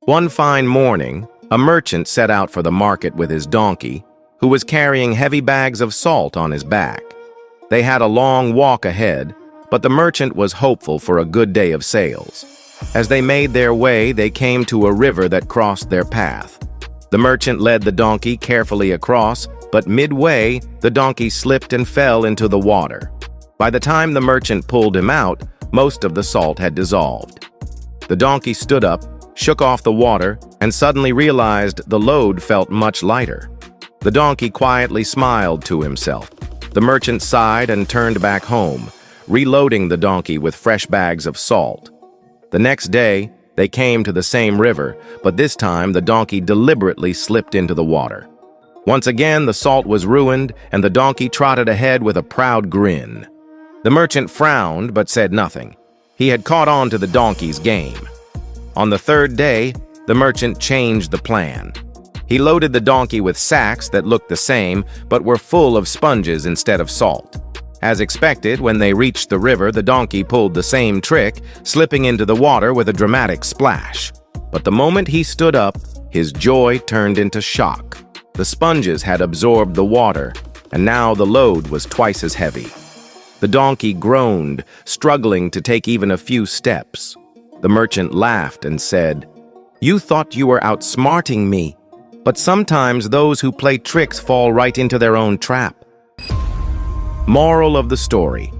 One fine morning, a merchant set out for the market with his donkey, who was carrying heavy bags of salt on his back. They had a long walk ahead, but the merchant was hopeful for a good day of sales. As they made their way, they came to a river that crossed their path. The merchant led the donkey carefully across, but midway, the donkey slipped and fell into the water. By the time the merchant pulled him out, most of the salt had dissolved. The donkey stood up, shook off the water, and suddenly realized the load felt much lighter. The donkey quietly smiled to himself. The merchant sighed and turned back home, reloading the donkey with fresh bags of salt. The next day, they came to the same river, but this time the donkey deliberately slipped into the water. Once again, the salt was ruined, and the donkey trotted ahead with a proud grin. The merchant frowned but said nothing. He had caught on to the donkey's game. On the third day, the merchant changed the plan. He loaded the donkey with sacks that looked the same but were full of sponges instead of salt. As expected, when they reached the river, the donkey pulled the same trick, slipping into the water with a dramatic splash. But the moment he stood up, his joy turned into shock. The sponges had absorbed the water, and now the load was twice as heavy. The donkey groaned, struggling to take even a few steps. The merchant laughed and said, "You thought you were outsmarting me, but sometimes those who play tricks fall right into their own trap." Moral of the story: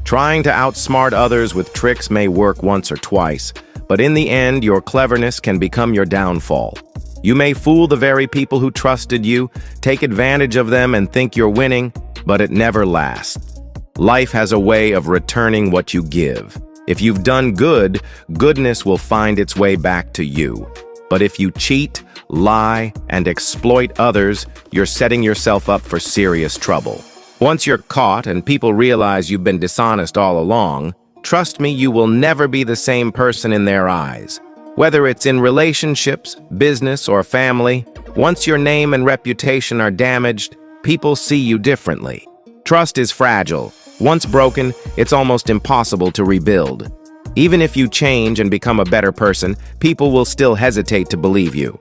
trying to outsmart others with tricks may work once or twice, but in the end, your cleverness can become your downfall. You may fool the very people who trusted you, take advantage of them and think you're winning, but it never lasts. Life has a way of returning what you give. If you've done good, goodness will find its way back to you. But if you cheat, lie, and exploit others, you're setting yourself up for serious trouble. Once you're caught and people realize you've been dishonest all along, trust me, you will never be the same person in their eyes. Whether it's in relationships, business, or family, once your name and reputation are damaged, people see you differently. Trust is fragile. Once broken, it's almost impossible to rebuild. Even if you change and become a better person, people will still hesitate to believe you.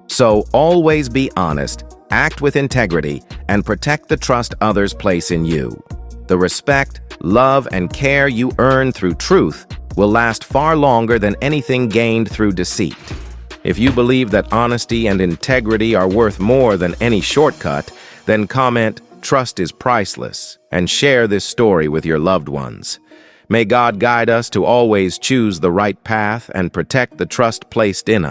So always be honest, act with integrity, and protect the trust others place in you. The respect, love, and care you earn through truth will last far longer than anything gained through deceit. If you believe that honesty and integrity are worth more than any shortcut, then comment, "Trust is priceless," and share this story with your loved ones. May God guide us to always choose the right path and protect the trust placed in us.